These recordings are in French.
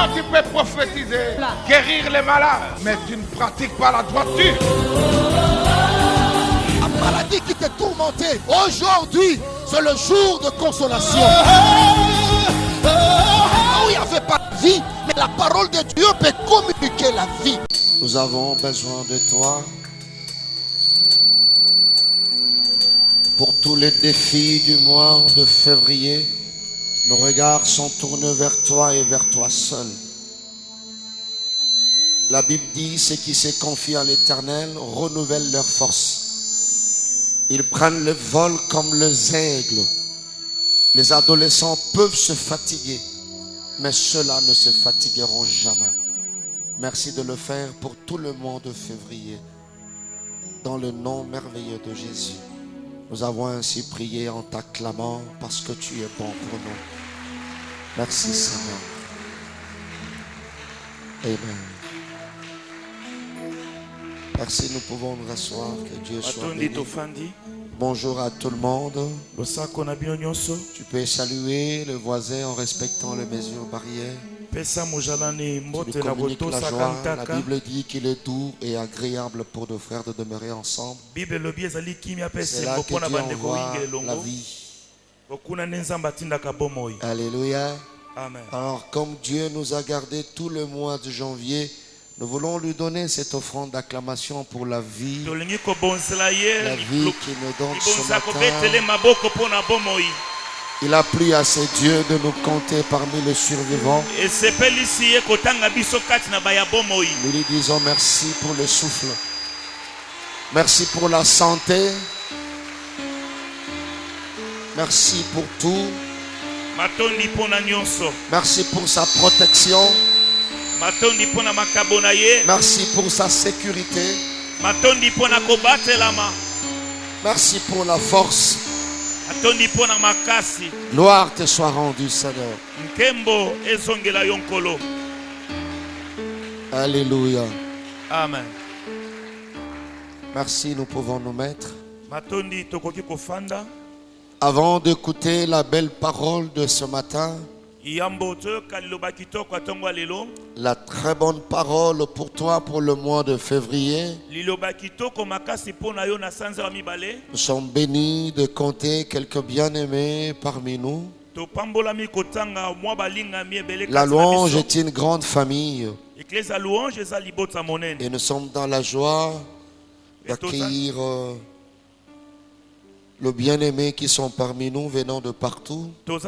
Toi, tu peux prophétiser, guérir les malades, mais tu ne pratiques pas la droiture. La maladie qui te tourmentait, aujourd'hui, c'est le jour de consolation. Où il n'y avait pas de vie, mais la parole de Dieu peut communiquer la vie. Nous avons besoin de toi pour tous les défis du mois de février. Nos regards sont tournés vers toi et vers toi seul. La Bible dit, ceux qui se confient à l'Éternel renouvellent leur force. Ils prennent le vol comme les aigles. Les adolescents peuvent se fatiguer, mais ceux-là ne se fatigueront jamais. Merci de le faire pour tout le mois de février. Dans le nom merveilleux de Jésus. Nous avons ainsi prié en t'acclamant parce que tu es bon pour nous. Merci Seigneur. Amen. Merci, nous pouvons nous rasseoir. Que Dieu soit béni. Bonjour à tout le monde. Tu peux saluer le voisin en respectant les mesures barrières. Tu lui communiques la joie. La Bible dit qu'il est doux et agréable pour deux frères de demeurer ensemble. C'est là que Dieu envoie la vie. Alléluia. Amen. Alors comme Dieu nous a gardé tout le mois de janvier, nous voulons lui donner cette offrande d'acclamation pour la vie. La vie qui nous donne ce matin. Il a plu à ses dieux de nous compter parmi les survivants. Nous lui disons merci pour le souffle. Merci pour la santé. Merci pour tout. Merci pour sa protection. Merci pour sa sécurité. Merci pour la force. Gloire te soit rendue, Seigneur. Alléluia. Amen. Merci, nous pouvons nous mettre. Avant d'écouter la belle parole de ce matin, la très bonne parole pour toi pour le mois de février. Nous sommes bénis de compter quelques bien-aimés parmi nous. La louange est une grande famille. Et nous sommes dans la joie d'accueillir le bien-aimé qui sont parmi nous venant de partout. La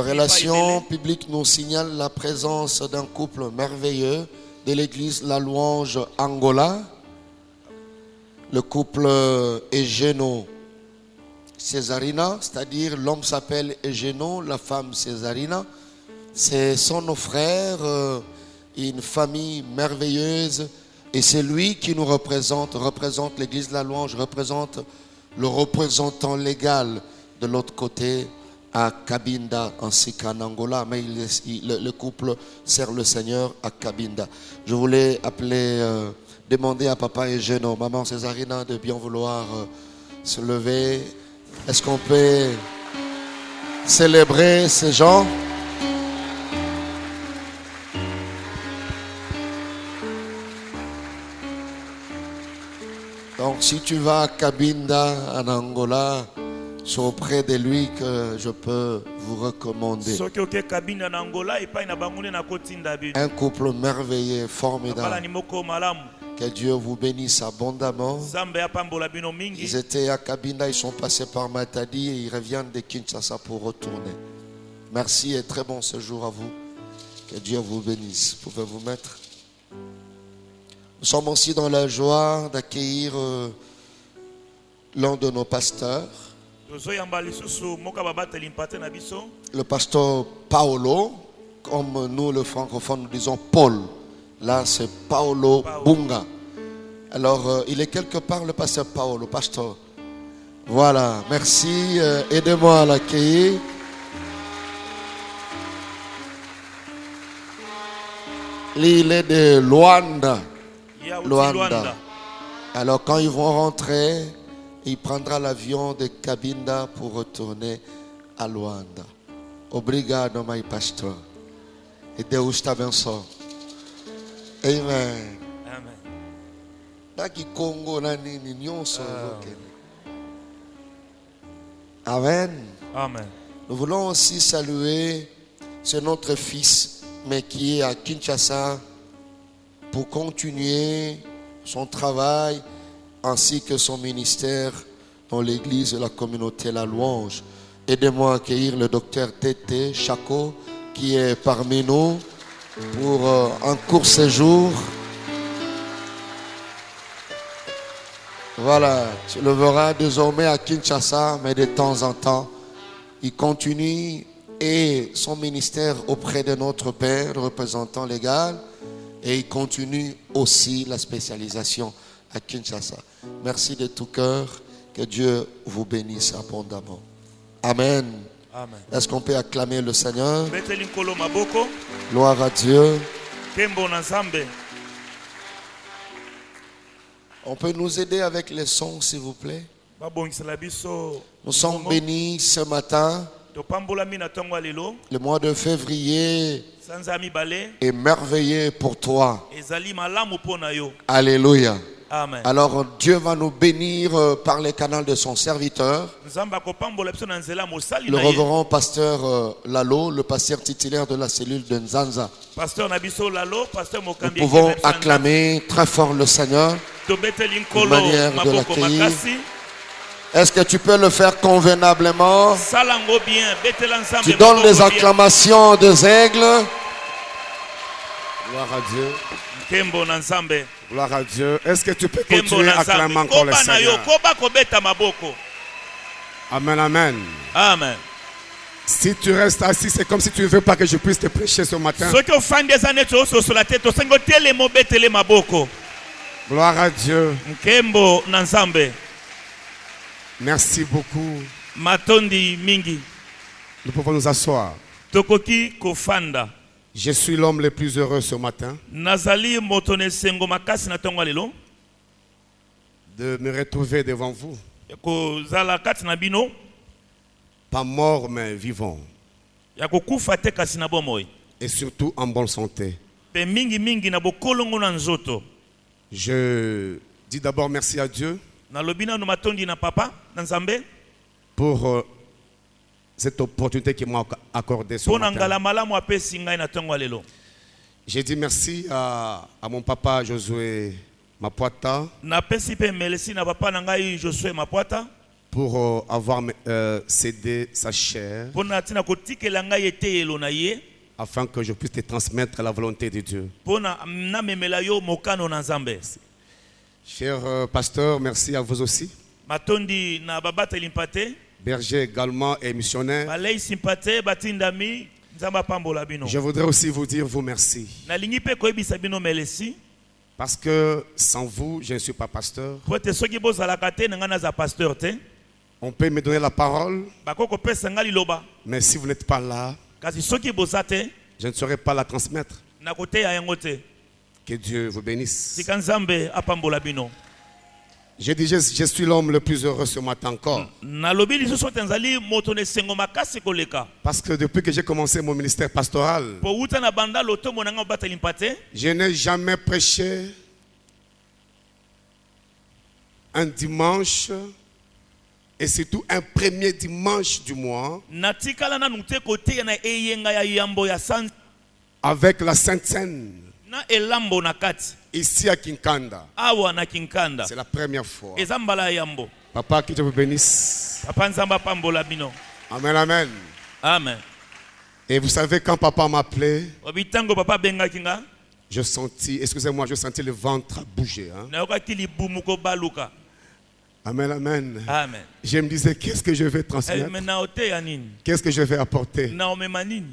relation publique nous signale la présence d'un couple merveilleux de l'église La Louange Angola. Le couple Egeno Césarina, c'est-à-dire l'homme s'appelle Egeno, la femme Césarina. Ce sont nos frères, une famille merveilleuse. Et c'est lui qui nous représente l'église de la Louange, représente le représentant légal de l'autre côté à Cabinda, ainsi qu'en Angola. Mais le couple sert le Seigneur à Cabinda. Je voulais demander à papa et Geno, maman Césarina de bien vouloir se lever. Est-ce qu'on peut célébrer ces gens? Donc si tu vas à Cabinda en Angola, c'est auprès de lui que je peux vous recommander. Un couple merveilleux, formidable. Que Dieu vous bénisse abondamment. Ils étaient à Cabinda, ils sont passés par Matadi et ils reviennent de Kinshasa pour retourner. Merci et très bon séjour à vous. Que Dieu vous bénisse. Vous pouvez vous mettre. Nous sommes aussi dans la joie d'accueillir l'un de nos pasteurs, le pasteur Paolo, comme nous le francophone nous disons Paul. Là c'est Paolo Bunga. Alors il est quelque part le pasteur Paolo, pasteur. Voilà, merci, aidez-moi à l'accueillir. Il est de Luanda. Alors quand ils vont rentrer, il prendra l'avion de Cabinda pour retourner à Luanda. Obrigado, my pastor. E Deus te abençoe. Amen. Amen. Daqui Congo na nini nyonso. Amen. Amen. Nous voulons aussi saluer ce notre fils, mais qui est à Kinshasa pour continuer son travail ainsi que son ministère dans l'église de la communauté La Louange. Aidez-moi à accueillir le docteur Tété Chako qui est parmi nous pour un court séjour. Voilà, tu le verras désormais à Kinshasa, mais de temps en temps, il continue et son ministère auprès de notre Père, le représentant légal, et il continue aussi la spécialisation à Kinshasa. Merci de tout cœur, que Dieu vous bénisse abondamment. Amen. Amen. Est-ce qu'on peut acclamer le Seigneur? Beteli nkolo maboko. Gloire à Dieu. Kembo na Nzambe. On peut nous aider avec les sons, s'il vous plaît? Babongisela biso. Nous sommes bénis ce matin. Topambolami na tongo lelo. Le mois de février Sanza mibale. est merveilleux pour toi. Ezali malamu pona yo. Alléluia. Amen. Alors Dieu va nous bénir par les canaux de son serviteur, Nzamba kopambola biso na nzela mosali le na ye. révérend pasteur Lalo, le pasteur titulaire de la cellule de Nzanza. Pasteur Nabiso Lalo, pasteur Nous Mokambi. pouvons acclamer très fort le Seigneur. Tobeteli Une nkolo manière de maboko l'accueillir. makasi. Est-ce que tu peux le faire convenablement? Salango bien, betela Nzambe. Tu donnes les maboko bien. acclamations des aigles. Gloire à Dieu. Kembo na Nzambe. Gloire à Dieu. Est-ce que tu peux Kembo continuer na à acclamer Nzambe. encore le Koba na yo, Seigneur? koba kobeta maboko. Amen, amen. Amen. Si tu restes assis, c'est comme si tu ne veux pas que je puisse te prêcher ce matin. Soki ofandi eza neti ososola te tosengi otelema obetele maboko. Gloire à Dieu. Nkembo na Nzambe. Merci beaucoup. Matondi mingi. Nous pouvons nous asseoir. Tokoki kofanda. Je suis l'homme le plus heureux ce matin Nazali motone sengo makasi na tongo lelo. de me retrouver devant vous. Kozala kati na bino. Pas mort mais vivant. Ya kokufa te kasi na bomoi. Et surtout en bonne santé. Pe mingi mingi na bokolongo na nzoto. Je dis d'abord merci à Dieu Na lobina no matondi na papa na Nzambe. pour cette opportunité qu'il m'a accordée ce Pona matin. ngala malamu apesi ngai na tongo lelo. J'ai dit merci à mon papa Josué Mapuata Na pesi pe melesi na papa na ngai Josué Mapuata. pour avoir cédé sa chair Pona tina kotikela ngai eteyelo na ye. afin que je puisse te transmettre la volonté de Dieu. Pona na memela yo mokano na Nzambe. Cher pasteur, merci à vous aussi. Matondi na babata limpate. Berger également et missionnaire. Balei simpate batindami Nzamba pambola bino. Je voudrais aussi vous dire vous merci. Na lingi pe koyebisa bino melesi. Parce que sans vous, je ne suis pas pasteur. Pote soki bozalaka te na nga naza pasteur te. On peut me donner la parole, Bako kopesa nga liloba. mais si vous n'êtes pas là, Kasi soki boza te je ne saurais pas la transmettre. na koteya yango te. Que Dieu vous bénisse. Sika Nzambe apambola bino. Je dis, je suis l'homme le plus heureux ce matin encore. Na lobi lisusu te nzali moto ne sengo makasi koleka. Parce que depuis que j'ai commencé mon ministère pastoral, Po uta na banda lotombo na nga bateli mpate. je n'ai jamais prêché un dimanche et surtout un premier dimanche du mois Natikala na nute koteya na eyenga ya yambo ya san avec la Sainte Seine na elambo na kati. ici à Kinkanda. Awa na Kinkanda. C'est la première fois. Eza mbala ya yambo. Papa, que Dieu vous bénisse. Papa Nzamba apambola bino. Amen, amen. Amen. Et vous savez, quand papa m'appelait, Obitango papa bengaki nga. je sentis, excusez-moi, je sentis le ventre bouger. Hein? Nayokaki libumu ko baluka. Amen, amen. Amen. Je me disais, qu'est-ce que je vais transmettre? Mais na oteya nini? Qu'est-ce que je vais apporter? Na omema nini?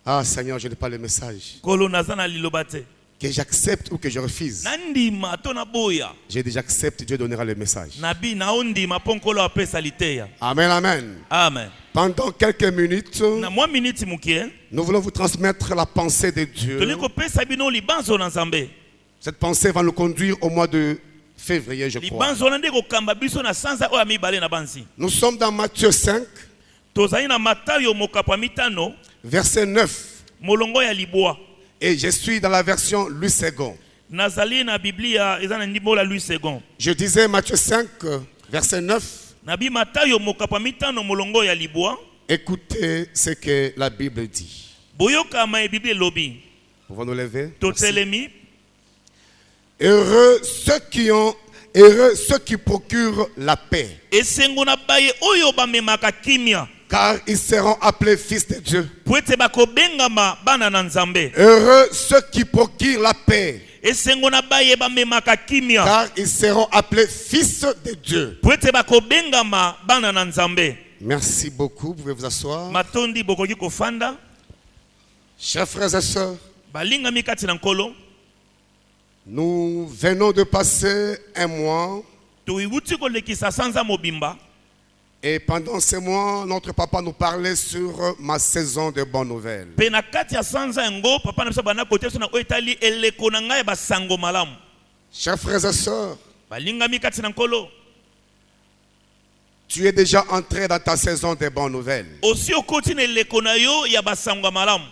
Ah, Seigneur, je n'ai pas le message. Kolo naza na liloba te. Que j'accepte ou que je refuse. Nandima to na boya. J'ai dit, j'accepte, Dieu donnera le message. Nabi na ondima ponkolo apesa liteya. Amen, amen. Amen. Pendant quelques minutes, Na mwa minute mukie. nous voulons vous transmettre la pensée de Dieu. Toli kopesa bino libanzo na Nzambe. Cette pensée va nous conduire au mois de février, je crois. Libanzo na ndeko kamba biso na sanza oya mibale na banzi. Nous sommes dans Matthieu 5. tozali na Matayo mokapwa mitano verset 9. molongo ya libwa. Et je suis dans la version Louis II. Nazali na Biblia eza na ndimbo la Louis II. Je disais Matthieu 5, verset 9. Nabi Matayo mokapwa mitano molongo ya libwa. Écoutez ce que la Bible dit. Boyoka ma Bible lobi. Pouvons nous lever? Totelemi. Heureux ceux qui procurent la paix, Esengo na baye oyo bamemaka kimia. car ils seront appelés fils de Dieu. Pwete bako bengama bana na Nzambe. Heureux ceux qui procurent la paix, Esengo na baye bamemaka kimia. car ils seront appelés fils de Dieu. Pwete bako bengama bana na Nzambe. Merci beaucoup. Vous pouvez vous asseoir. Matondi bokoki kofanda. Chers frères et sœurs, Balinga mikati na nkolo. nous venons de passer un mois. Tuiwuti kolekisa sanza mobimba. Et pendant ces mois, notre papa nous parlait sur ma saison de bonnes nouvelles. Pena kati ya sanza ngo papa na biso bana kote so na oetali eleko na ngai basango malamu. Chers frères et sœurs, Balinga mikati na nkolo. tu es déjà entré dans ta saison de bonnes nouvelles. Osi okoti na eleko na yo ya basango malamu.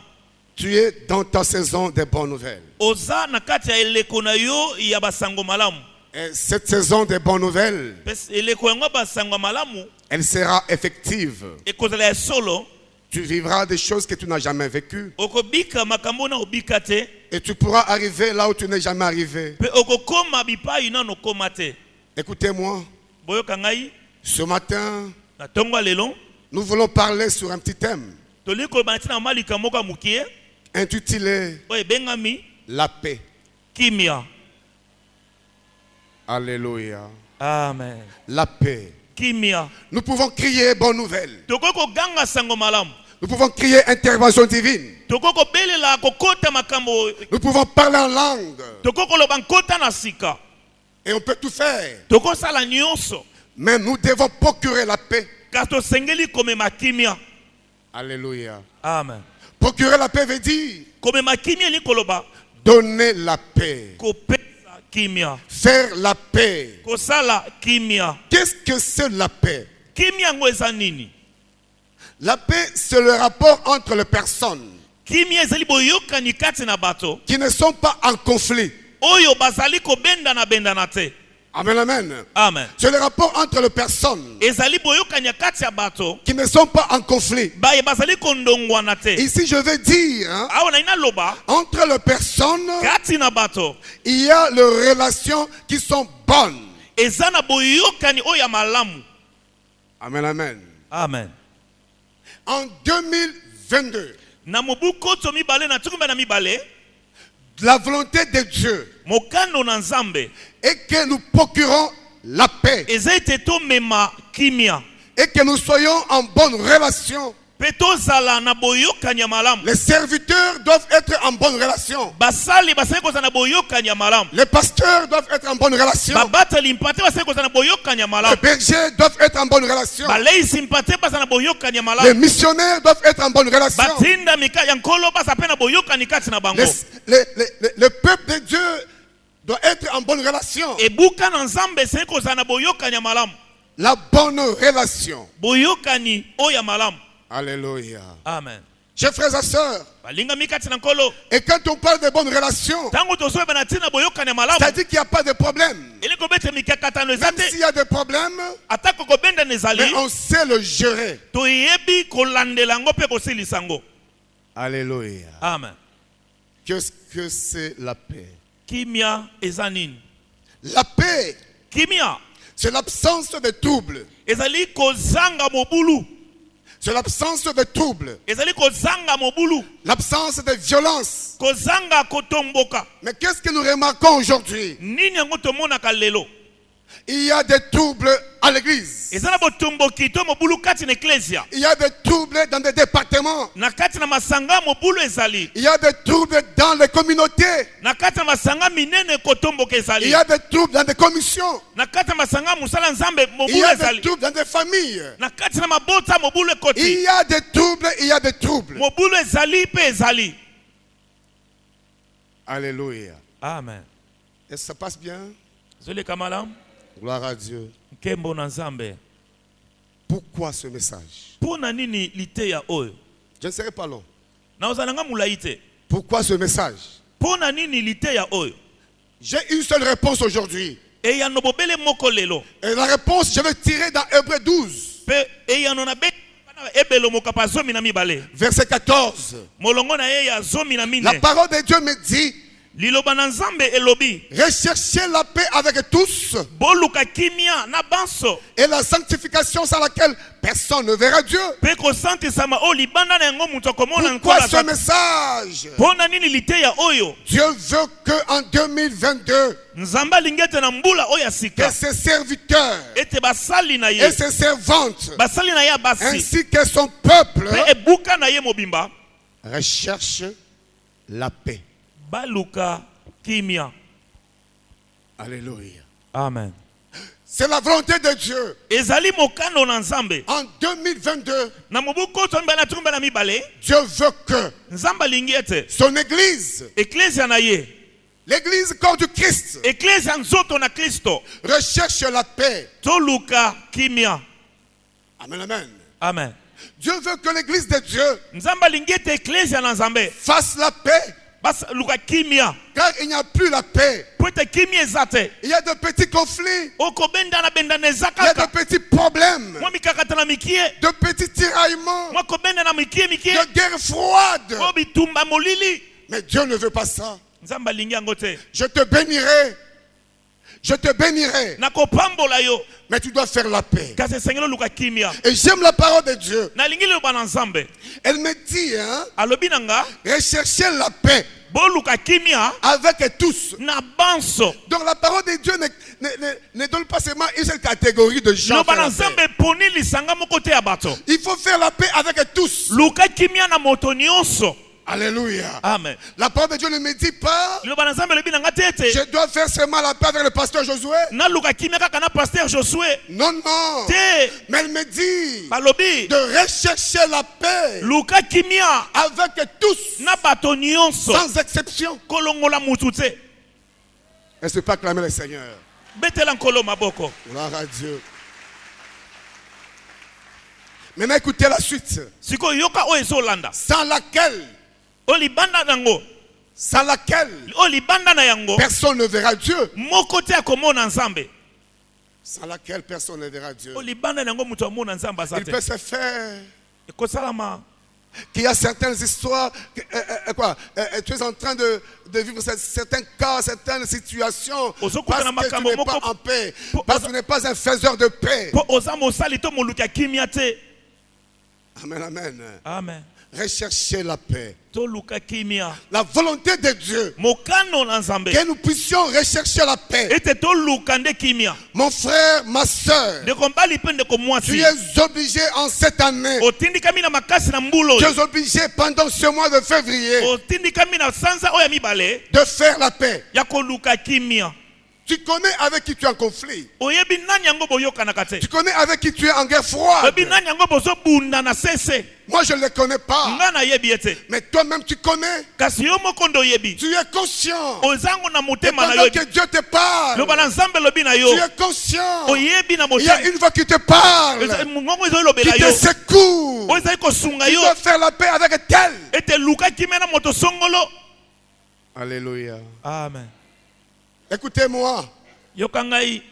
Tu es dans ta saison de bonnes nouvelles. Oza na kati ya eleko na yo ya basango malamu. Et cette saison de bonnes nouvelles, Eleko yango basango malamu elle sera effective. ekozala ya solo. Tu vivras des choses que tu n'as jamais vécues. Okobika makambo na obika te. Et tu pourras arriver là où tu n'es jamais arrivé. Pe okokoma bipai na nokoma te. Écoutez-moi, Boyoka ngai ce matin, na tongo lelo. nous voulons parler sur un petit thème Toliko banatina malika moka mukie. intitulé Oye bengami La paix. kimia. Alléluia. Amen. La paix. Kimia. Nous pouvons crier bonne nouvelle. Tokoko ganga sango malamu. Nous pouvons crier intervention divine. Tokoko belela kokota makambo. Nous pouvons parler en langue. Tokoko loba nkota na sika. Et on peut tout faire. Toko sala nyonso. Mais nous devons procurer la paix. Kato sengeli komema kimia. Alléluia. Amen. Procurer la paix veut dire Komema kimia ni koloba. donner la paix. Kopesa kimia. Faire la paix. Kosala kimia. Qu'est-ce que c'est la paix? Kimia ngo eza nini? La paix, c'est le rapport entre les personnes Kimia ezali boyokani kati na bato. qui ne sont pas en conflit. Oyo bazali kobenda na benda na te. Amen, amen. Amen. C'est le rapport entre les personnes Ezali boyokani kati ya bato. qui ne sont pas en conflit. Baye bazali kondongwa na te. Ici, je veux dire, hein, Awa na ina loba. entre les personnes, Kati na bato. il y a les relations qui sont bonnes. Eza na boyokani oya malamu. Amen, amen. Amen. En 2022, Na mobu koto mibale na tukumba na mibale. la volonté de Dieu Mokano na Nzambe. est que nous procurons la paix Eza ete to mema kimia. et que nous soyons en bonne relation. Peto zala na boyokani ya malamu. Les serviteurs doivent être en bonne relation. Basali basali koza na boyokani ya malamu. Les pasteurs doivent être en bonne relation. Babata limpate basali koza na boyokani ya Les malamu. bergers doivent être en bonne relation. Balei simpate basa na boyokani ya Les malamu. missionnaires doivent être en bonne relation. Batinda mika ya nkolo basa pe na boyokani kati na bango. Le peuple de Dieu doit être en bonne relation. Ebuka na Nzambe se koza na boyokani ya malamu. La bonne relation. Boyokani oya malamu. Alléluia. Amen. Chers frères et sœurs, Balinga mikati na nkolo. et quand on parle de bonnes relations, Tango toso bana tina boyokani ya malamu. c'est-à-dire qu'il n'y a pas de problème. Ele ko bete mikakatano Même ezate. s'il y a des problèmes, Atako ko benda nezali. mais on sait le gérer. Toyebi kolandela ngo pe kosilisa ngo. Alléluia. Amen. Qu'est-ce que c'est la paix? Kimia eza nini? La paix, Kimia c'est l'absence de trouble. ezali kozanga mobulu. C'est l'absence de trouble. Ezali kozanga mobulu. L'absence de violence. Kozanga kotomboka. Mais qu'est-ce que nous remarquons aujourd'hui? Nini yango tomonaka lelo? Il y a des troubles à l'église. Ezala botomboki to mobulu kati na ecclesia. Il y a des troubles dans des départements. Na kati na masanga mobulu ezali. Il y a des troubles dans les communautés. Na kati na masanga minene kotomboka Il ezali. y a des troubles dans des commissions. Na kati na masanga musala Nzambe Il mobulu y a des ezali. troubles dans des familles. Na kati na mabota mobulu Il ekoti. y a des troubles, il y a des troubles. Mobulu ezali pe ezali. Alléluia. Amen. Et ça passe bien? Zole kamala. Gloire à Dieu. Nkembo na Nzambe. Pourquoi ce message? Pona nini liteya oyo? Je ne serai pas long. Na ozalanga mulaite. Pourquoi ce message? Pona nini liteya oyo? J'ai une seule réponse aujourd'hui. E ya nobobele moko lelo. Et la réponse, je vais tirer dans Hébreux 12. Pe e ya nona be ebelo mokapa zomi na mibale. Verset 14. Molongo na ye ya zomi na mine. La parole de Dieu me dit, Liloba na Nzambe elobi. recherchez la paix avec tous Boluka kimia na banso. et la sanctification sans laquelle personne ne verra Dieu. Pe ko santi sama o libanda na yango muto komona Pourquoi nkola. ce message? Pona nini liteya oyo? Dieu veut qu'en 2022, Nzamba lingete na mbula oya que sika. ses serviteurs Ete basali na et ye. ses servantes, Basali na ya basi. ainsi que son peuple, Pe ebuka na ye mobimba. recherchent la paix. Baluka kimia. Alléluia. Amen. C'est la volonté de Dieu. Ezali mokano na Nzambe. En 2022, Na mobuko tonba na tumba na mibale. Dieu veut que Nzamba lingete. son église, Ecclesia na ye. l'église corps du Christ, Ecclesia nzoto na Kristo. recherche la paix. Toluka kimia. Amen, amen. Amen. Dieu veut que l'église de Dieu Nzamba lingete ecclesia na Nzambe. fasse la paix, Bas luka kimia. car il n'y a plus la paix. Poete kimia ezate. Il y a de petits conflits, Oko benda na benda il y a nezaka. de petits problèmes, Mwa mikakata na mikie. de petits tiraillements, Mwa ko benda na mikie mikie. de guerre froide. Mwa bitumba molili. Mais Dieu ne veut pas ça. Nzamba lingi yango te. Je te bénirai. Je te bénirai. Nakopambola yo. Mais tu dois faire la paix. Kasi sengelo luka kimia. Et j'aime la parole de Dieu. Na lingi le bana Nzambe. Elle me dit, hein, Alobi nanga. recherchez la paix Boluka kimia. avec tous. Na banso. Donc la parole de Dieu ne donne pas seulement une seule catégorie de gens. Le faire bana la paix. Nzambe poni lisanga moko te ya bato. Il faut faire la paix avec tous. Luka kimia na moto nyonso. Alléluia. Amen. La parole de Dieu ne me dit pas, Le bana Nzambe lobi nanga tete. je dois faire seulement la paix avec le pasteur Josué. Na luka kimia kaka na pasteur Josué. Non, non. Te. Mais elle me dit Balobi. de rechercher la paix Luka kimia. avec tous, Na bato nyonso. sans exception. Kolongola mutu te. Est-ce que pas acclamer le Seigneur? Betela nkolo maboko. Gloire à Dieu. Maintenant écoutez la suite. Siko yoka o ezolanda. Sans laquelle Olibanda nango. sans laquelle Olibanda na yango. personne ne verra Dieu. Moko te akomona Nzambe. Sans laquelle personne ne verra Dieu. Olibanda nango mutu amona Nzambe Il azate. peut se faire Ekosalama. qu'il y a certaines histoires, tu es en train de vivre certains cas, certaines situations, parce que tu n'es pas en paix, parce que tu n'es pas un faiseur de paix. Po oza mosali to moluka kimia te. Amen, amen. Amen. Recherchez la paix. To luka kimia. La volonté de Dieu, Mokano na Nzambe. que nous puissions rechercher la paix. Ete to luka nde kimia. Mon frère, ma soeur, De kombali pe ndeko tu mwasi. es obligé en cette année, Otindikami na makasi na mbulo. tu es obligé pendant ce mois de février Otindikami na sanza oya mibale. de faire la paix. Ya ko luka kimia. Tu connais avec qui tu es en conflit. Oyebi nani yango boyokanaka te. Tu connais avec qui tu es en guerre froide. Oyebi nani yango bozo bunda na sese. Moi, je ne les connais pas. Nga na yebi ete. Mais toi-même, tu connais. Kasi yo moko ndo yebi. Tu es conscient. Ozango na Et motema na pendant yo. que Dieu te parle, Loba na Nzambe lobi na yo. tu es conscient. Oyebi na Il y a motema. une voix qui te parle, Mungongo ezo qui lobela te yo. secoue. Oza ko sunga Tu yo. dois faire la paix avec tel. Ete luka kimia na moto songolo. Alléluia. Amen. Écoutez-moi. Yokangai.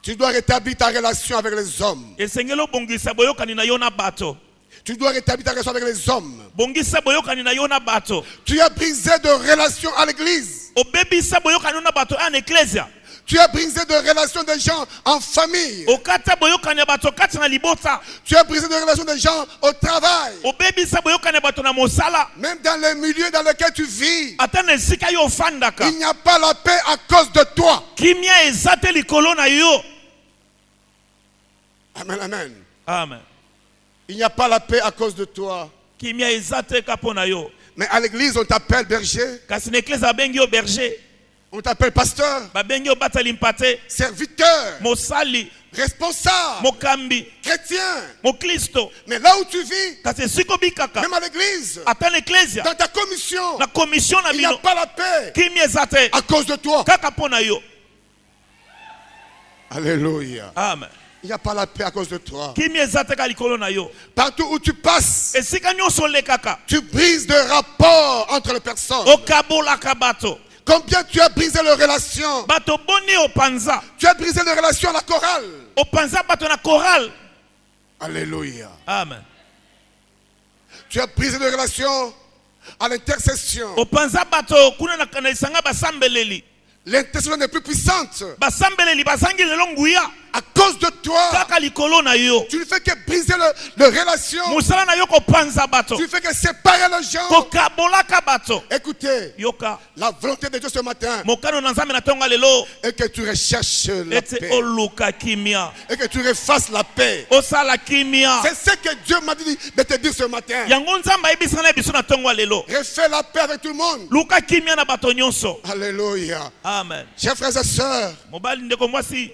Tu dois rétablir ta relation avec les hommes. Esengelo bongisa boyokani na yo na bato. Tu dois rétablir ta relation avec les hommes. Bongisa boyokani na yo na bato. Tu as brisé de relations à l'église. Obebisa boyokani na bato an ecclesia. Tu as brisé de relations de gens en famille. Okata boyokani bato kati na libota. Tu as brisé de relations de gens au travail. Obebisa boyokani bato na mosala. Même dans les milieux dans lesquels tu vis, Atana esika yo fandaka. il n'y a pas la paix à cause de toi. Kimia ezate likolo na yo. Amen, amen. Amen. Il n'y a pas la paix à cause de toi. Kimia ezate kapo na yo. Mais à l'église, on t'appelle berger, Kasi na ecclesia bengi yo berger. on t'appelle pasteur, Ba bengi yo batali mpate. serviteur, Mosali. responsable, Mokambi. chrétien. Mokristo. Mais là où tu vis, Kasi esiko bikaka. même à l'église, Atana ecclesia. dans ta commission, Na commission na il n'y a bino. pas la paix Kimia ezate. à cause de toi. Kaka po na yo. Alléluia. Amen. Il n'y a pas la paix à cause de toi. kimia ezateka likolo na yo. Partout où tu passes, Esika nyonso olekaka. tu brises de rapport entre les personnes. Okabolaka bato. Combien tu as brisé les relations? Bato boni opanza. Tu as brisé les relations à la chorale. Opanza bato na chorale. Alléluia. Amen. Tu as brisé les relations à l'intercession. Opanza bato kuna na isanga basambeleli. L'intercession n'est plus puissante. Basambeleli bazangi lelo nguya. À cause de toi, Kaka likolo na yo. tu ne fais que briser les relations. Musala na yo kopanza bato. Tu ne fais que séparer les gens. Kokabolaka bato. Écoutez, Yoka. la volonté de Dieu ce matin Mokano na nzambe na tonga lelo. est que tu recherches la Ete paix. oluka kimia. Et que tu refasses la paix. Osala kimia. C'est ce que Dieu m'a dit de te dire ce matin. Yango nzamba ebisana biso na tonga lelo. Refais la paix avec tout le monde. Luka kimia na bato nyonso. Alléluia. Amen. Chers frères et sœurs, Mobali ndeko mwasi.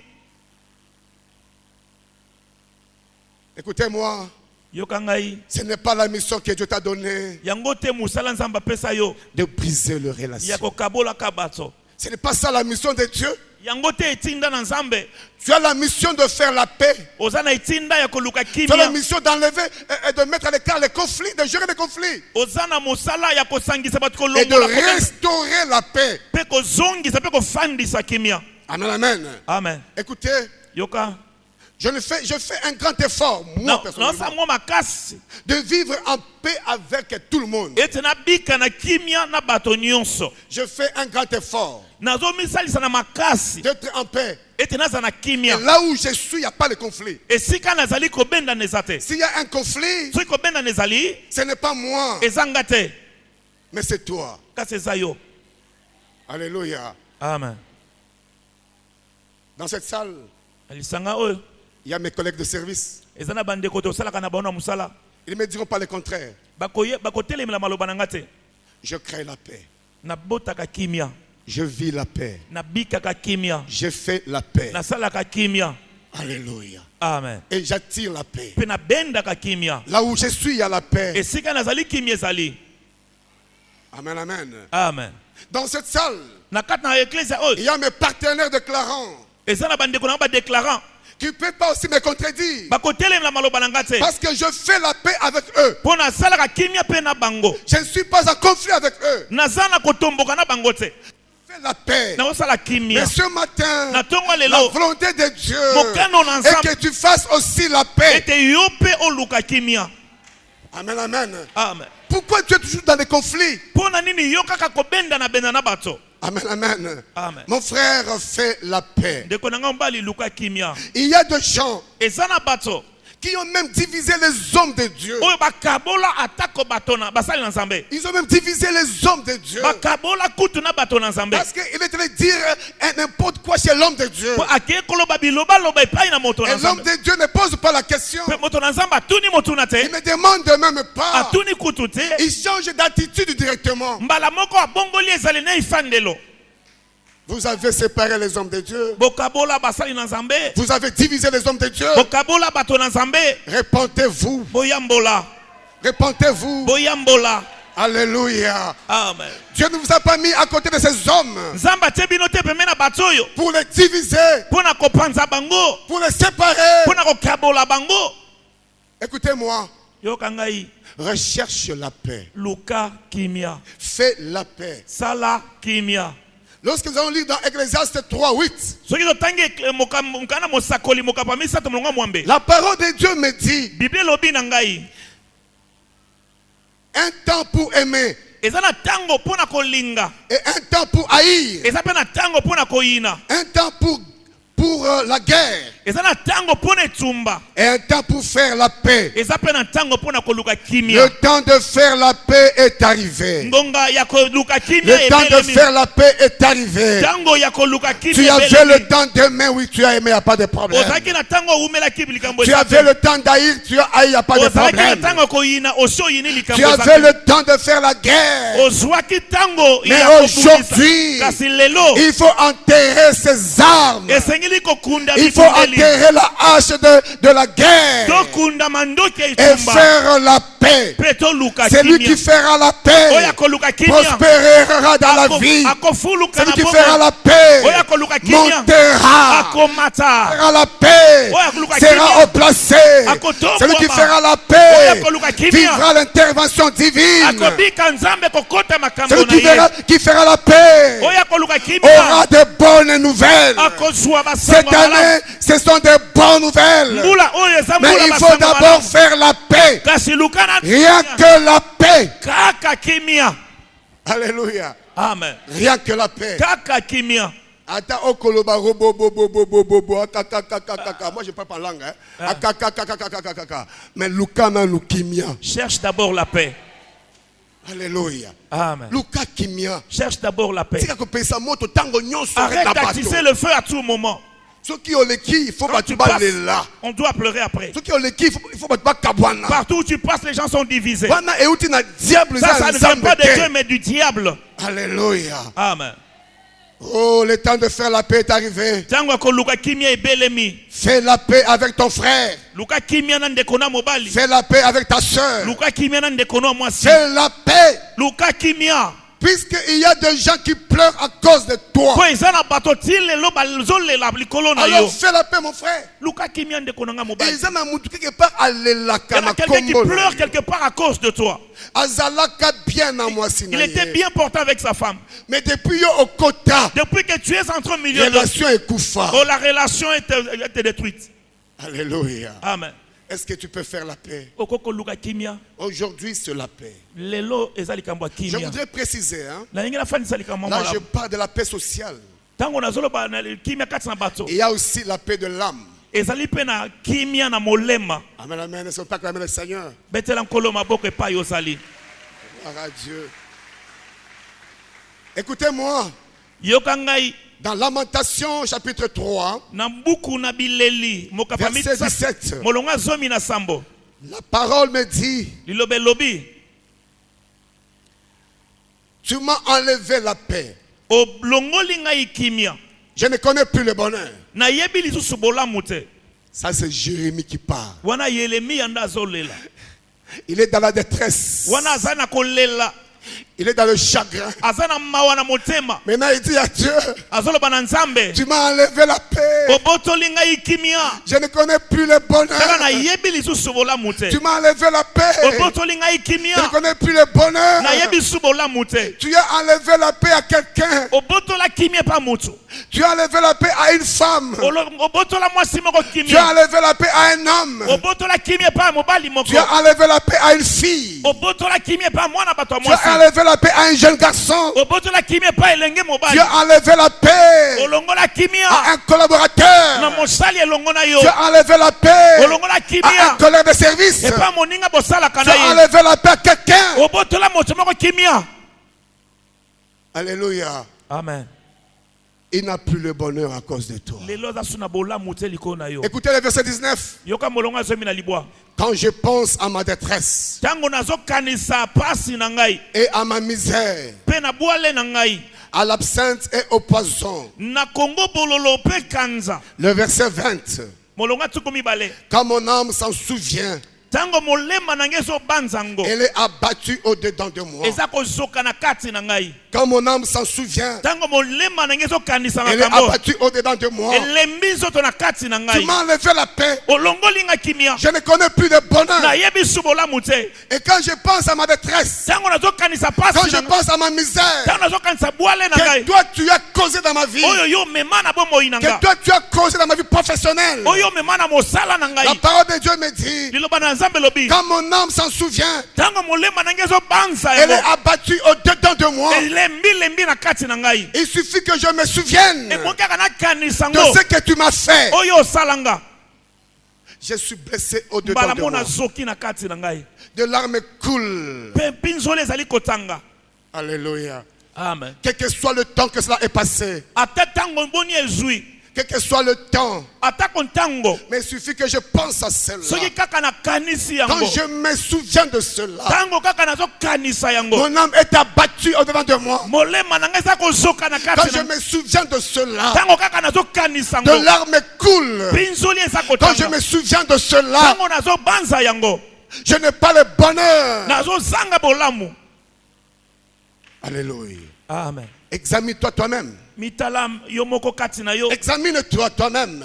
écoutez-moi. Yoka ngai. Ce n'est pas la mission que Dieu t'a donnée Yango te musala nzamba pesa yo. de briser les relations. Ya kokabolaka bato. Ce n'est pas ça la mission de Dieu. Yango te etinda na nzambe. Tu as la mission de faire la paix. Oza na etinda ya koluka Tu as la kimia. mission d'enlever et de mettre à l'écart les conflits, de gérer les conflits. Oza na musala ya kosangisa bato Et de kolongola. restaurer la paix. Pe kozongisa pe kofandisa kimia. Amen, amen. Amen. Écoutez, Yoka. je fais un grand effort, moi Na personnellement, sa mwa makasi. de vivre en paix avec tout le monde. Ete na bika na kimia na bato nyonso. Je fais un grand effort Nazo misalisa na makasi. d'être en paix. Ete naza na Et kimia. là où je suis, il n'y a pas de conflit. Esika nazali kobenda nezate. S'il y a un conflit, Soki kobenda nezali, ce n'est pas moi, ezanga te. mais c'est toi. Kasi eza yo. Alléluia. Amen. Dans cette salle, Alisanga oyo. il y a mes collègues de service. Eza na bandeko tosalaka na bango na musala. Ils ne me diront pas le contraire. Bakotelemela maloba na nga te. Je crée la paix. Nabotaka kimia. Je vis la paix. Nabikaka kimia. Je fais la paix. Nasalaka kimia. Alléluia. Amen. Et j'attire la paix. Pe nabendaka kimia. Là où je suis, il y a la paix. Esika nazali kimia ezali. Amen, amen. Amen. Dans cette salle, Na kati na eklezia il oyo. y a mes partenaires déclarants Eza na bandeko na ba déclarant. qui ne peuvent pas aussi me contredire. Bakotelemela maloba na nga te. Parce que je fais la paix avec eux. Po nasalaka kimia pe na bango. Je ne suis pas en conflit avec eux. Naza na kotomboka na bango te. Je fais la paix. Naosala kimia. Mais ce matin, Na tongo la lelo. volonté de Dieu Mokano na est nzambe. que tu fasses aussi la paix. Ete yo pe oluka kimia. Amen, amen. Amen. Pourquoi tu es toujours dans les conflits? Pona nini yo kaka kobenda na benda na bato. Amen, amen. Amen. Mon frère fait la paix. Ndeko na nga mbali luka kimia. Il y a des gens Eza na bato. qui ont même divisé les hommes de Dieu. Oyo bakabola atako bato na basali na nzambe. Ils ont même divisé les hommes de Dieu. Bakabola kutu na bato na nzambe. Parce qu'il est allé dire n'importe quoi chez l'homme de Dieu. Po ake koloba biloba loba epai na moto na Et l'homme nzambe. de Dieu ne pose pas la question. Pe moto na nzambe atuni motu na te. Il ne demande même pas. Atuni kutu te. Il change d'attitude directement. Mbala moko abongoli ezali na ifandelo. Vous avez séparé les hommes de Dieu. Bokabola basali na nzambe. Vous avez divisé les hommes de Dieu. Bokabola bato na nzambe. Répentez-vous. Boyambola. Répentez-vous. Boyambola. Alléluia. Amen. Dieu ne vous a pas mis à côté de ces hommes Nzamba te bino te pembe na bato oyo. pour les diviser, Pona kopanza bango. pour les séparer. Pona kokabola bango. Écoutez-moi. Yoka ngai. Recherche la paix. Luka kimia. Fais la paix. Sala kimia. Lorsque nous allons lire dans Ecclésiaste 3:8, Soki totangi mokana mosakoli mokapa misato molonga mwambe. la parole de Dieu me dit Bible lobi na ngai. un temps pour aimer Eza na tango pona kolinga. et un temps pour haïr, Eza pe na tango pona koyina. un temps pour la guerre Eza na tango pona etumba. et un temps pour faire la paix. Eza pe na tango pona koluka kimia. Le temps de faire la paix est arrivé. Ngonga ya koluka kimia Le temps de ebelemi. faire la paix est arrivé. Tango ya koluka kimia. Tu avais le temps d'aimer, oui, tu as aimé, il n'y a pas de problème. Ozaki na tango umela kibili kambo. Tu avais le temps d'haïr, tu as haï, il n'y a pas de Ozaki na problème. tango koyina oso yini likambo. Tu avais le temps de faire la guerre. Ozwaki tango Mais ya aujourd'hui, kasi lelo. il faut enterrer ces armes. Esengili kokunda Il faut bitundeli. enterrer la hache de la guerre et faire la paix. Celui qui fera la paix prospérera dans la vie. Celui qui fera la paix montera, fera la paix, sera au placé. Celui qui fera la paix vivra l'intervention divine. Celui qui fera la paix aura de bonnes nouvelles. Cette année, ce sont de bonnes nouvelles. Mais il faut d'abord faire la paix. Rien que la paix. Alléluia. Amen. Rien que la paix. Ata okoloba robo moi je parle pas langue hein. Mais lukana lukimia. Cherche d'abord la paix. Alléluia. Amen. Luka kimia. Cherche d'abord la paix. Arrête d'attiser le feu à tout moment. Ceux qui ont les qui, il faut pas tu parles là. On doit pleurer après. Ceux qui ont les qui, il faut pas tu kabwana. Partout où tu passes, les gens sont divisés. Ça ne vient pas de Dieu mais du diable. Alléluia. Amen. Oh, le temps de faire la paix est arrivé. Fais la paix avec ton frère. Fais la paix avec ta soeur. Fais la paix. Puisqu'il y a des gens qui pleurent à cause de toi. Alors fais la paix, mon frère. Il y a quelqu'un qui pleure quelque part à cause de toi. Il était bien portant avec sa femme. Mais depuis que tu es entré au milieu de la relation était détruite. Alléluia. Amen. Est-ce que tu peux faire la paix? Aujourd'hui, c'est la paix. Je voudrais préciser, hein? Là, je parle de la paix sociale. Il y a aussi la paix de l'âme. Amen, amen. Ne sont pas acclamés le Seigneur. Gloire à Dieu. Écoutez-moi. Dans Lamentation chapitre 3, verset 17, la parole me dit, tu m'as enlevé la paix. Je ne connais plus le bonheur. Ça c'est Jérémie qui parle. Il est dans la détresse. Il est dans le chagrin. Maintenant il dit à Dieu, tu m'as enlevé la paix. Je ne connais plus le bonheur. Tu m'as enlevé la paix. Je ne connais plus le bonheur. Tu as enlevé la paix à quelqu'un. Tu as enlevé la paix à une femme. Tu as enlevé la paix à un homme. Tu as enlevé la paix à une fille. Tu as enlevé la paix à un jeune garçon. Tu as enlevé la paix à un collaborateur. Tu as enlevé la paix à un collègue de service. Tu as enlevé la paix à quelqu'un. Alléluia. Amen. Il n'a plus le bonheur à cause de toi. Écoutez le verset 19. Quand je pense à ma détresse et à ma misère, à l'absinthe et au poison. Le verset 20. Quand mon âme s'en souvient, elle est abattue au-dedans de moi. Quand mon âme s'en souvient, elle est abattue au-dedans de moi. Tu m'as enlevé la paix. Je ne connais plus de bonheur. Et quand je pense à ma détresse, quand je pense à ma misère, que toi tu as causé dans ma vie, que toi tu as causé dans ma vie professionnelle, la parole de Dieu me dit, quand mon âme s'en souvient, elle est abattue au-dedans de moi. Il suffit que je me souvienne de ce que tu m'as fait. Je suis blessé au-dedans de moi. De larmes coulent. Alléluia. Amen. Quel que soit le temps que cela est passé, Quel que soit le temps, mais il suffit que je pense à cela. Quand je me souviens de cela, mon âme est abattue au devant de moi. Quand je me souviens de cela, de larmes coulent. Quand je me souviens de cela, je n'ai pas le bonheur. Alléluia. Amen. Examine-toi toi-même. Examine-toi toi-même.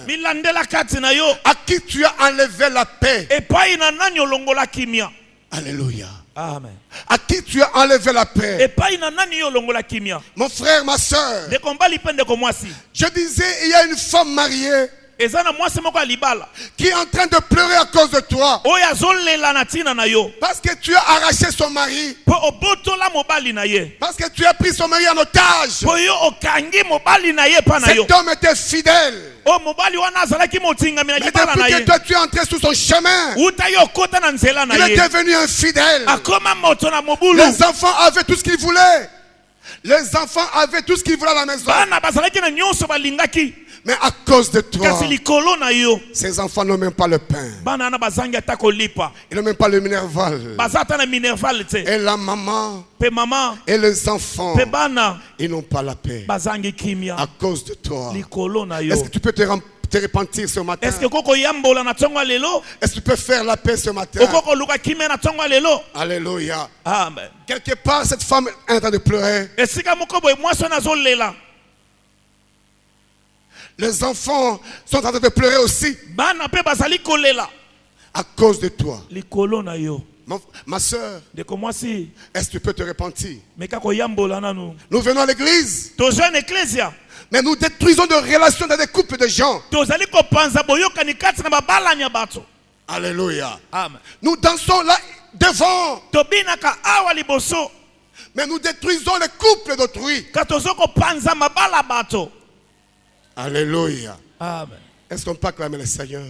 À qui tu as enlevé la paix? Alléluia. Amen. À qui tu as enlevé la paix? Mon frère, ma soeur, je disais, il y a une femme mariée qui est en train de pleurer à cause de toi. Parce que tu as arraché son mari. Parce que tu as pris son mari en otage. Cet homme était fidèle. Mais depuis que toi tu es entré sous son chemin, il est devenu infidèle. Les enfants avaient tout ce qu'ils voulaient. Les enfants avaient tout ce qu'ils voulaient à la maison. Mais à cause de toi, ces enfants n'ont même pas le pain. Ils n'ont même pas le minerval. Et la maman et les enfants, ils n'ont pas la paix. À cause de toi. Est-ce que tu peux te repentir ce matin? Est-ce que tu peux faire la paix ce matin? Alléluia. Amen. Quelque part, cette femme est en train de pleurer. Les enfants sont en train de pleurer aussi. À cause de toi. Ma soeur, est-ce que tu peux te repentir? Nous venons à l'église, mais nous détruisons de relations dans des couples de gens. Alléluia. Amen. Nous dansons là devant, mais nous détruisons les couples d'autrui. Alléluia. Amen. Est-ce qu'on peut acclamer le Seigneur?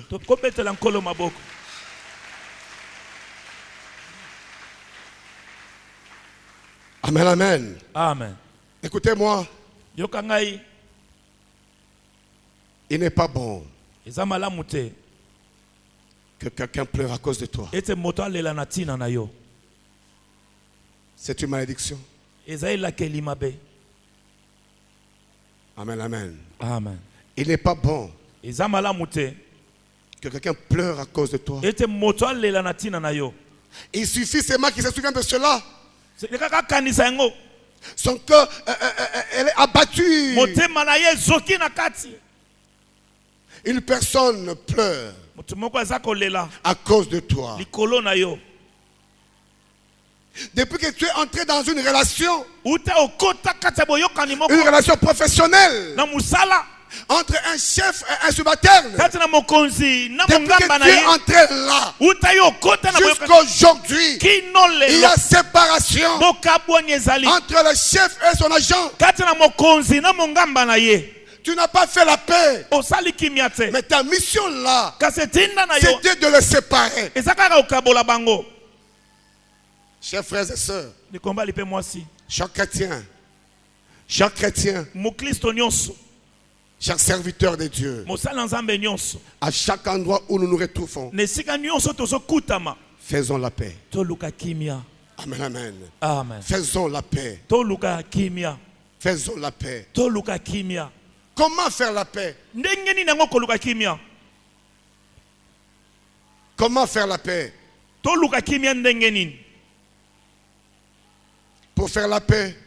Amen, amen. Amen. Écoutez-moi. Il n'est pas bon que quelqu'un pleure à cause de toi. C'est une malédiction. Amen, amen. Amen. Il n'est pas bon que quelqu'un pleure à cause de toi. Il suffit seulement qu'il se souvienne de cela. Son cœur elle est abattue. Une personne pleure à cause de toi. Depuis que tu es entré dans une relation professionnelle entre un chef et un subalterne, depuis que tu es entré là jusqu'aujourd'hui, il y a séparation entre le chef et son agent. Tu n'as pas fait la paix, mais ta mission là, c'était de le séparer. Chers frères et sœurs, chaque chrétien, chaque serviteur de Dieu, à chaque endroit où nous nous retrouvons, faisons la paix. Amen, amen. Amen. Faisons la paix. Faisons la paix. Comment faire la paix? Comment faire la paix? Pour faire la paix,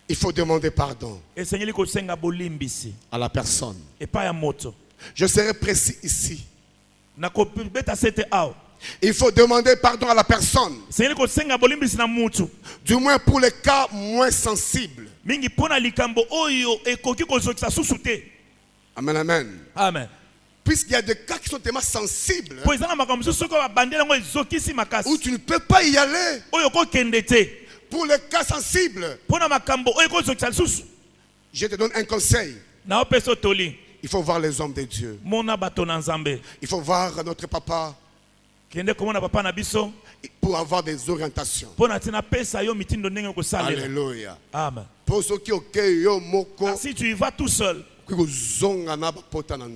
il faut demander pardon à la personne. Je serai précis ici. Il faut demander pardon à la personne. Du moins pour les cas moins sensibles. Amen, amen. Amen. Puisqu'il y a des cas qui sont tellement sensibles, où tu ne peux pas y aller. Pour les cas sensibles, je te donne un conseil. Il faut voir les hommes de Dieu. Il faut voir notre papa pour avoir des orientations. Alléluia. Amen. Pour ceux qui Si tu y vas tout seul,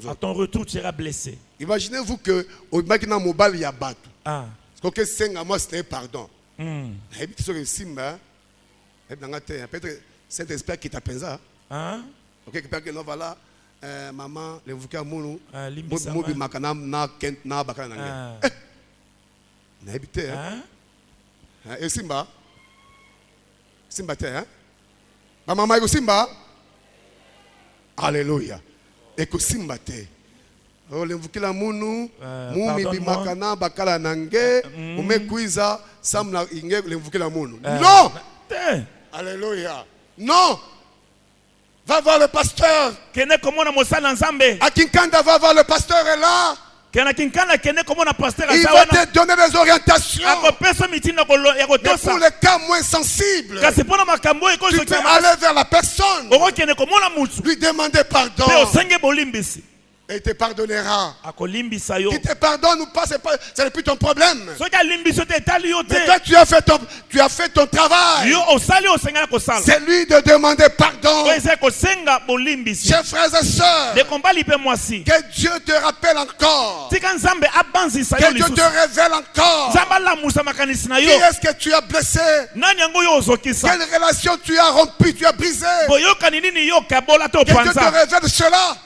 À ton retour, tu seras blessé. Imaginez-vous que au Makina Mobile y a battu. Ah. Parce que c'est moi c'est pardon. Et puis sur le Simba, peut-être cet esprit qui t'a pensé. Hein? OK, que non voilà maman le vuka munu Limbisa mobi makana na kent na bakana na. Na habité hein. Et Simba te hein. Maman iko Simba. Alléluia. Eko Simba te. Oh le vukila munu mumi bimakana bakala nange umekuiza samna inge le vukila munu. Non. Alléluia. Non. Va voir le pasteur. Akinkanda va voir le pasteur est là. Il va te donner des orientations. Et pour les cas moins sensibles, tu peux aller vers la personne, lui demander pardon. Et il te pardonnera. Qu'il te pardonne ou pas, ce n'est plus ton problème. Mais toi, tu as fait ton travail. C'est lui de demander pardon. Chers frères et sœurs, que Dieu te rappelle encore. Que Dieu te révèle encore. Qui est-ce que tu as blessé? Quelle relation tu as rompue, tu as brisé? Que Dieu te révèle cela.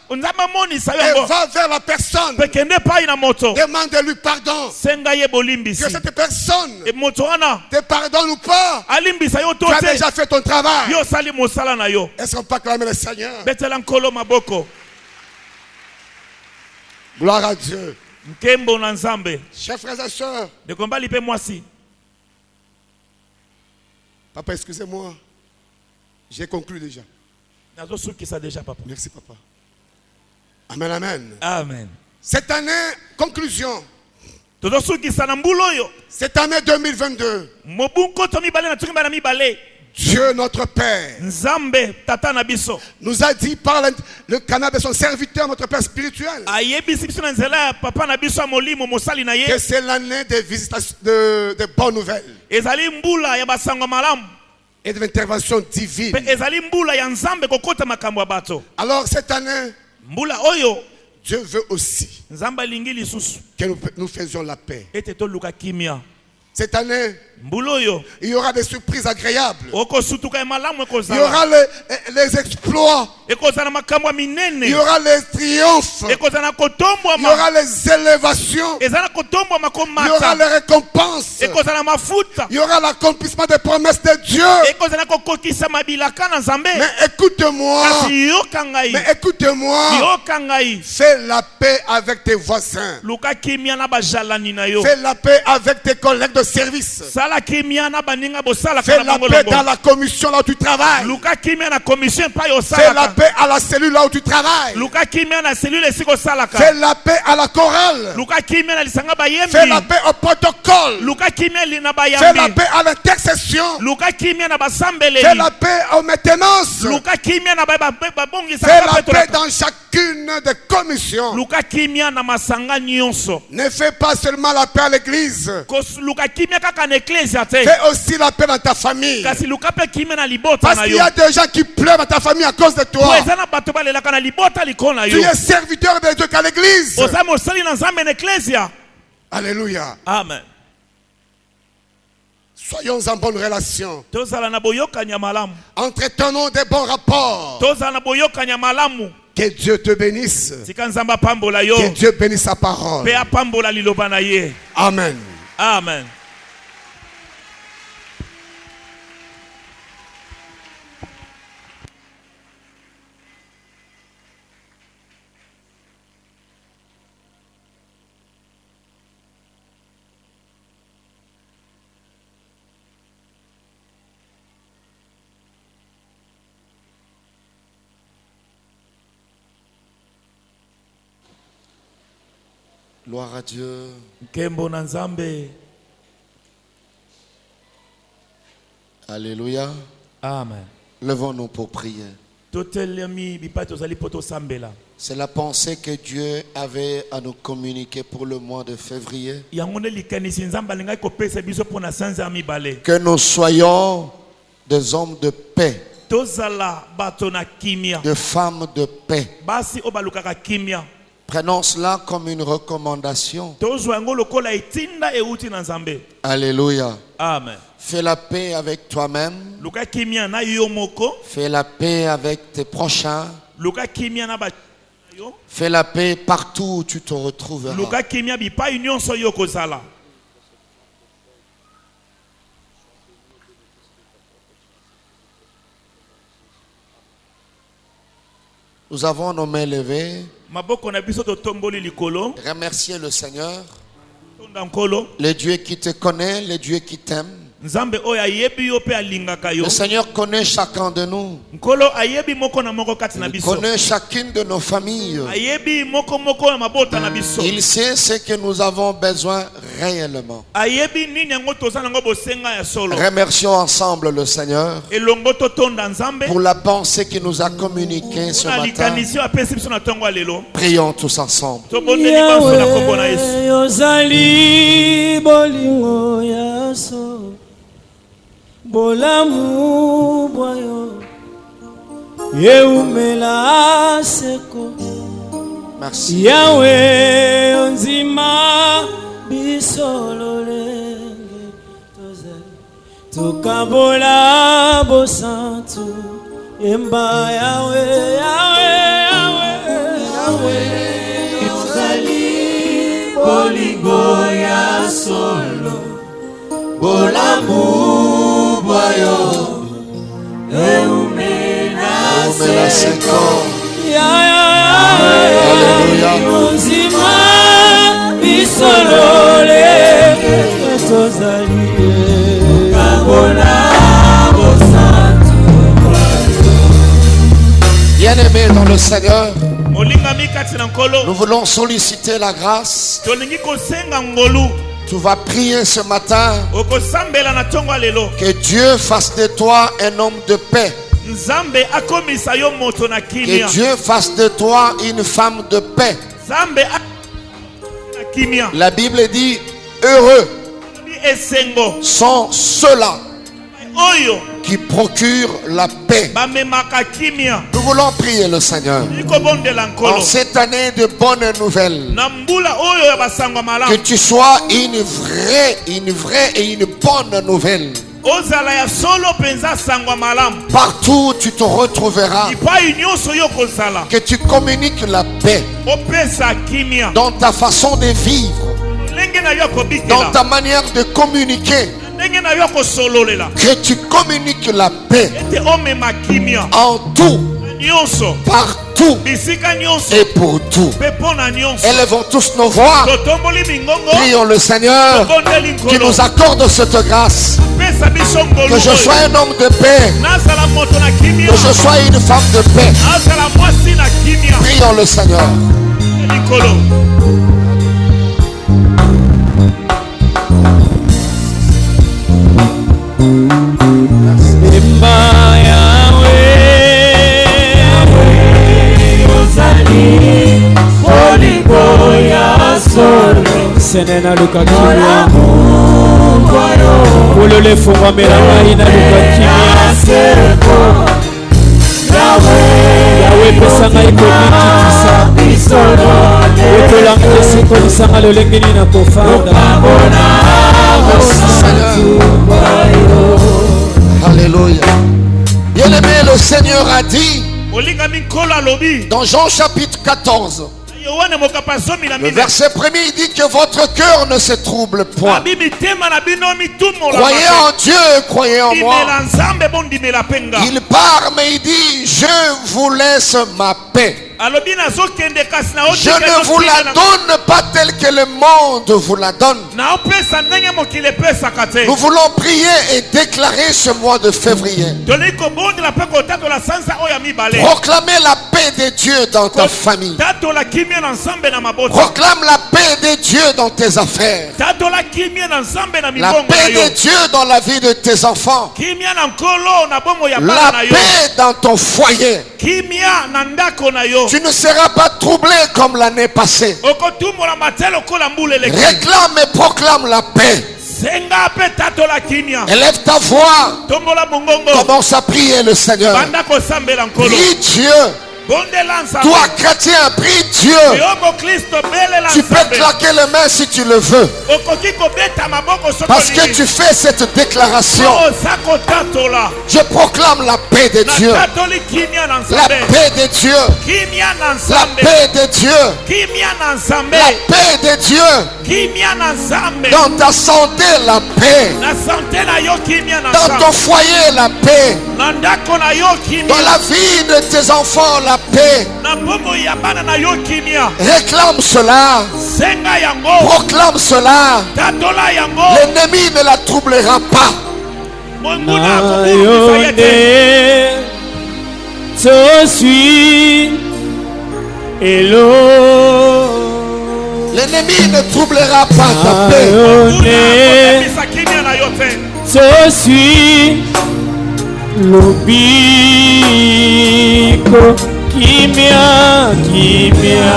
Et va vers la personne. Demande-lui pardon. Que cette personne te pardonne ou pas. Tu as déjà fait ton travail. Est-ce qu'on peut acclamer le Seigneur? Gloire à Dieu. Chers frères et sœurs. Papa, excusez-moi. J'ai conclu déjà. Merci, papa. Amen, amen. Amen. Cette année, conclusion. Cette année 2022. Dieu notre Père nous a dit par le canal de son serviteur, notre Père spirituel, que c'est l'année des visitations, de bonnes nouvelles et de l'intervention divine. Alors cette année, Dieu veut aussi que nous faisions la paix. Cette année, il y aura des surprises agréables. Il y aura les exploits. Il y aura les triomphes. Il y aura les élévations. Il y aura les récompenses. Il y aura l'accomplissement des promesses de Dieu. Mais écoute-moi. Fais la paix avec tes voisins. Fais la paix avec tes collègues de service. Fais la paix dans la commission là où tu travailles. Fais la paix à la cellule là où tu travailles. Fais la paix à la chorale. Fais la paix au protocole. Fais la paix à l'intercession. Fais la paix aux maintenances. Fais la paix dans chacune des commissions. Ne fais pas seulement la paix à l'église. Fais aussi la paix dans ta famille. Parce qu'il y a des gens qui pleurent dans ta famille à cause de toi. Tu es serviteur de Dieu qu'à l'église. Alléluia. Amen. Soyons en bonne relation. Entretenons des bons rapports. Que Dieu te bénisse. Que Dieu bénisse sa parole. Amen. Amen. Gloire à Dieu. Alléluia. Amen. Levons-nous pour prier. C'est la pensée que Dieu avait à nous communiquer pour le mois de février. Que nous soyons des hommes de paix. de femmes de paix. Prenons cela comme une recommandation. Alléluia. Amen. Fais la paix avec toi-même. Fais la paix avec tes prochains. Fais la paix partout où tu te retrouveras. Nous avons nos mains levées. Remercier le Seigneur, le Dieu qui te connaît, le Dieu qui t'aime. Le Seigneur connaît chacun de nous. Il connaît chacune de nos familles. Il sait ce que nous avons besoin réellement. Remercions ensemble le Seigneur pour la pensée qu'il nous a communiquée ce matin. Prions tous ensemble. Bolamu boyo yeumela seko. Merci. Yahweh onzima bisololenge tozali tukabola bosantu yemba Yahweh Yahweh ozali bolingo ya solo. Bolamu boyo eumena seko. Alléluia. Onzima bisolole tozali kabola bosantu. Bien-aimés dans le Seigneur, nous voulons solliciter la grâce. Tu vas prier ce matin que Dieu fasse de toi un homme de paix. Que Dieu fasse de toi une femme de paix. La Bible dit heureux sont ceux-là qui procurent la paix. Nous voulons prier le Seigneur en cette année de bonnes nouvelles, que tu sois une vraie et une bonne nouvelle. Partout où tu te retrouveras, que tu communiques la paix dans ta façon de vivre, dans ta manière de communiquer. Que tu communiques la paix en tout, partout et pour tout. Élevons tous nos voix. Prions le Seigneur qui nous accorde cette grâce. Que je sois un homme de paix, que je sois une femme de paix. Prions le Seigneur. Senena luka kimia Ulole fungwa mera ina luka kimia Yahweh pesanga ikomiki tisa Wekolanga tesiko nisanga lolengeni na kofanda. Alléluia. Bien-aimé, le Seigneur a dit dans Jean chapitre 14, le verset 1er, il dit que votre cœur ne se trouble point. Croyez en Dieu, croyez en moi. Il part, mais il dit, je vous laisse ma paix. Je ne vous la donne pas telle que le monde vous la donne. Nous voulons prier et déclarer ce mois de février. Proclamer la paix de Dieu dans ta famille. Proclame la paix de Dieu dans tes affaires. La paix de Dieu dans la vie de tes enfants. La paix dans ton foyer. Tu ne seras pas troublé comme l'année passée. Réclame et proclame la paix. Élève ta voix. Commence à prier le Seigneur. Prie Dieu. Toi, chrétien, prie Dieu. Tu peux claquer les mains si tu le veux. Parce que tu fais cette déclaration. Je proclame la paix de Dieu. La paix de Dieu. La paix de Dieu. La paix de Dieu. Dans ta santé, la paix. Dans ton foyer, la paix. Dans la vie de tes enfants, la paix. Réclame cela. Proclame cela. L'ennemi ne la troublera pas. L'ennemi ne troublera pas ta paix. Kimia, kimia,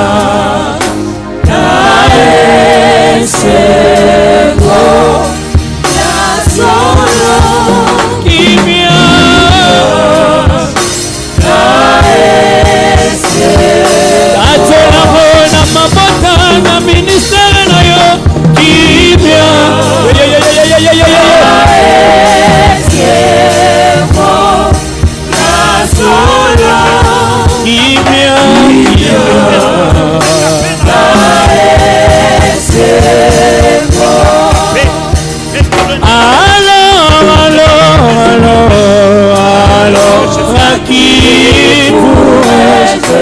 kimia, na mabota na ministere na yo kimia.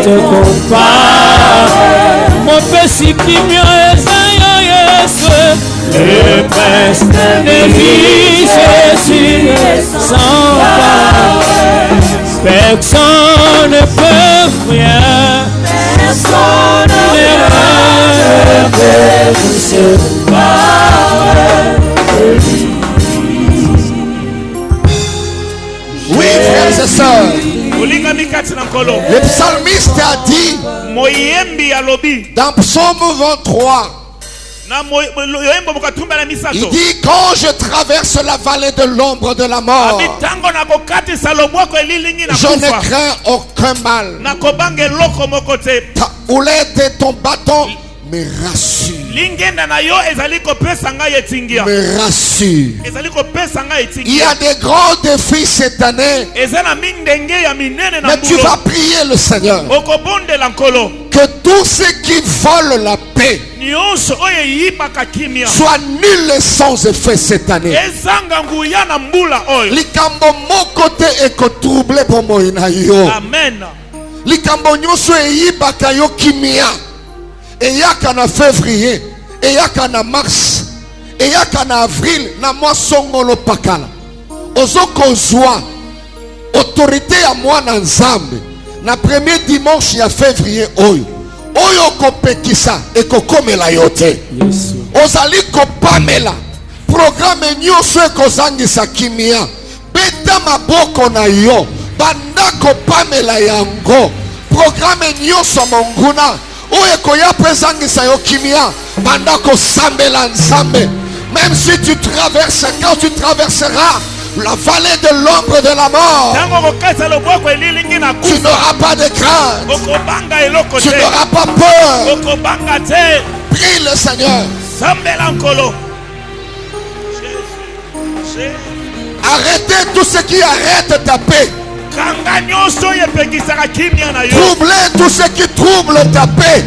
Te compare mon petit qui me Yesu le prince de vie Jésus sans pas personne ne peut rien, personne ne peut vous séparer de lui. Oui, frères et sœurs. Le psalmiste a dit dans Psaume 23, il dit quand je traverse la vallée de l'ombre de la mort, je ne crains aucun mal. Ta houlette et ton bâton me rassure. Me rassure. Il y a des grands défis cette année. Mais tu vas prier le Seigneur que tous ceux qui volent la paix soient nuls et sans effet cette année. Likambo mokote eko trouble bomo inayo. Amen. Likambo nyoso eyibaka yo kimia. Eyaka na février, eyaka na mars, eyaka na avril, na mois songolo pakala. Ozoko zwa autorité ya mwana nzambe na premier dimanche ya février oyo. Oyo kopekisa ekokomela yote. Ozali kopamela programme nyoso ekozangisa kimia. Beta maboko na yo banda kopamela yango. Programme nyoso monguna Oye koya prezangisa yo kimia bandako sambela nzambe. Même si tu traverses, quand tu traverseras la vallée de l'ombre de la mort, tu n'auras pas de crainte, tu n'auras pas peur. Prie le Seigneur. Arrêtez tout ce qui arrête ta paix. Troubler tout ce qui trouble ta paix.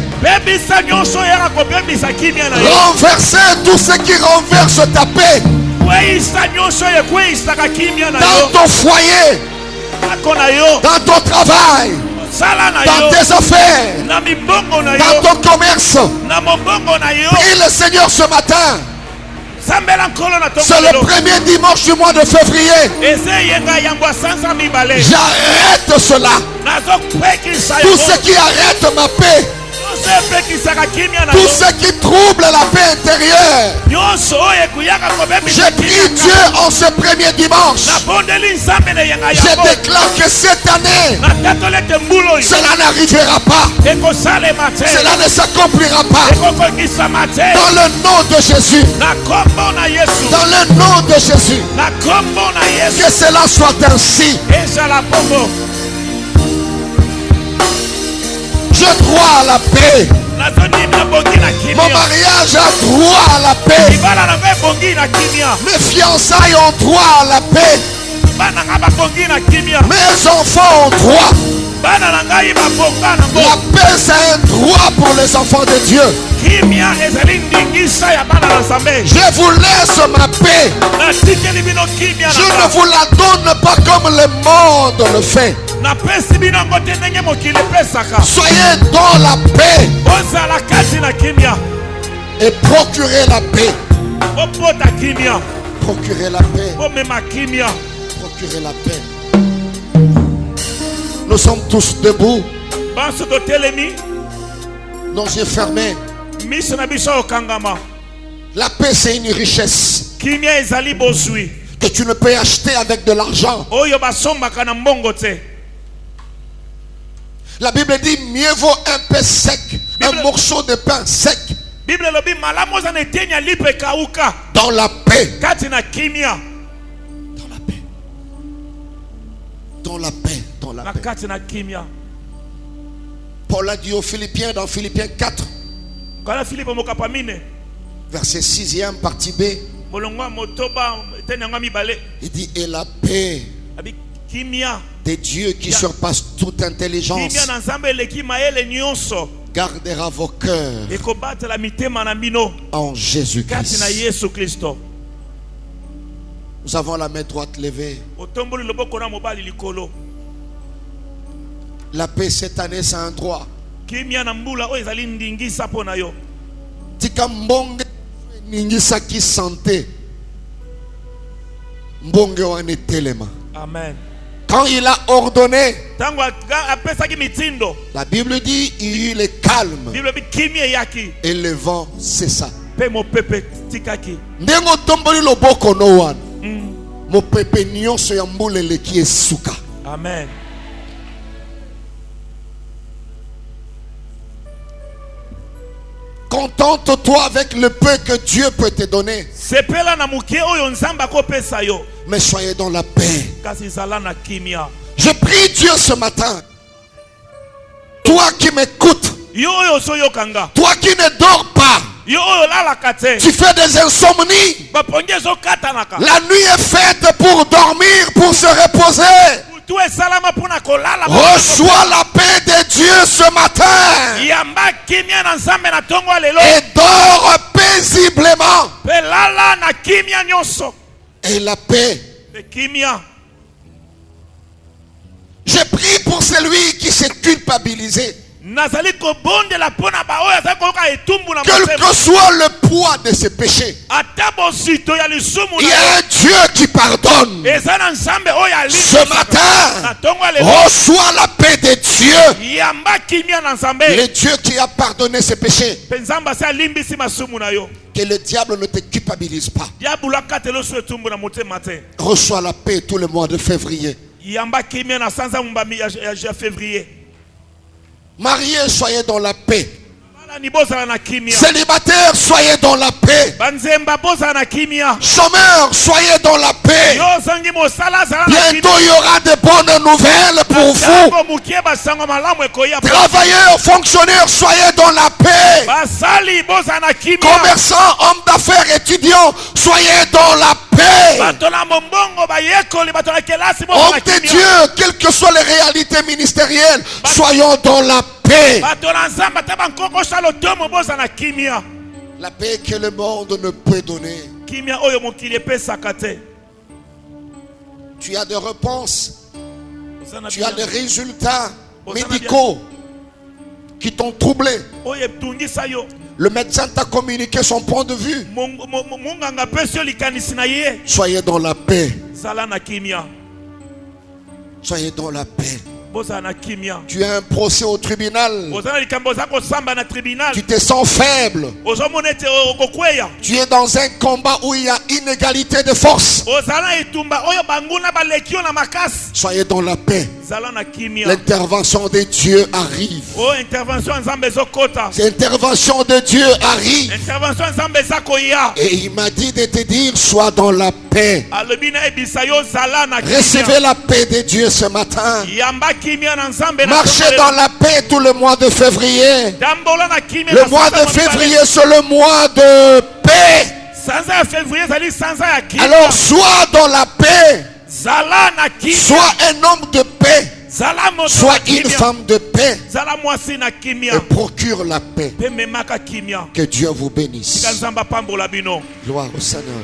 Renverser tout ce qui renverse ta paix. Dans ton foyer, dans ton travail, dans tes affaires, dans ton commerce. Prie le Seigneur ce matin. C'est le premier dimanche du mois de février. J'arrête cela. Tout ce qui arrête ma paix, Tout ce qui trouble la paix intérieure. J'ai pris Dieu en ce premier dimanche. Je déclare que cette année, cela n'arrivera pas. Cela ne s'accomplira pas. Dans le nom de Jésus. Dans le nom de Jésus. Que cela soit ainsi. J'ai droit à la paix. Mon mariage a droit à la paix. Mes fiançailles ont droit à la paix. Mes enfants ont droit. La paix, c'est un droit pour les enfants de Dieu. Je vous laisse ma paix. Je ne vous la donne pas comme le monde le fait. Soyez dans la paix et procurez la paix. Procurez la paix. Procurez la paix. Nous sommes tous debout. Nos yeux fermés. La paix, c'est une richesse que tu ne peux acheter avec de l'argent. La Bible dit mieux vaut un pain sec, un morceau de pain sec. Dans la paix. Dans la paix. Dans la paix. Dans la paix. Paul a dit aux Philippiens dans Philippiens 4, verset 6e, partie B. Il dit et la paix de Dieu qui surpasse toute intelligence gardera vos cœurs en Jésus-Christ. Nous avons la main droite levée. La paix cette année, c'est un droit. Tika mbonge ningisa ki santé. Mbonge wane telema. Amen. Quand il a ordonné, la Bible dit il y eut le calme et le vent cessa. Ndengo tomboli loboko no wan. Mo pepe nyonso ya mbulele ki esuka. Amen. Contente-toi avec le peu que Dieu peut te donner. Mais soyez dans la paix. Je prie Dieu ce matin. Toi qui m'écoutes. Toi qui ne dors pas. Tu fais des insomnies. La nuit est faite pour dormir, pour se reposer. Reçois la paix de Dieu ce matin. Et dors paisiblement. Et la paix. Je prie pour celui qui s'est culpabilisé. Quel que soit le poids de ses péchés, il y a un Dieu qui pardonne. Ce matin, reçois la paix de Dieu. Le Dieu qui a pardonné ses péchés. Que le diable ne te culpabilise pas. Reçois la paix tout le mois de février. Mariés, soyez dans la paix. Célibataires, soyez dans la paix. Chômeurs, soyez dans la paix. Bientôt, il y aura de bonnes nouvelles pour vous. Travailleurs, fonctionnaires, soyez dans la paix. Commerçants, hommes d'affaires, étudiants, soyez dans la paix. Hommes de Dieu, quelles que soient les réalités ministérielles, soyons dans la paix. La paix que le monde ne peut donner. Tu as des réponses. Tu as des résultats médicaux qui t'ont troublé. Le médecin t'a communiqué son point de vue. Soyez dans la paix. Soyez dans la paix. Tu as un procès au tribunal. Tu te sens faible. Tu es dans un combat où il y a inégalité de force. Soyez dans la paix. L'intervention de Dieu arrive. L'intervention de Dieu arrive. Et il m'a dit de te dire, sois dans la paix. Recevez la paix de Dieu ce matin. Marchez dans la paix tout le mois de février. Le mois de février, c'est le mois de paix. Alors sois dans la paix. Sois un homme de paix. Sois une femme de paix. Et procure la paix. Que Dieu vous bénisse. Gloire au Seigneur.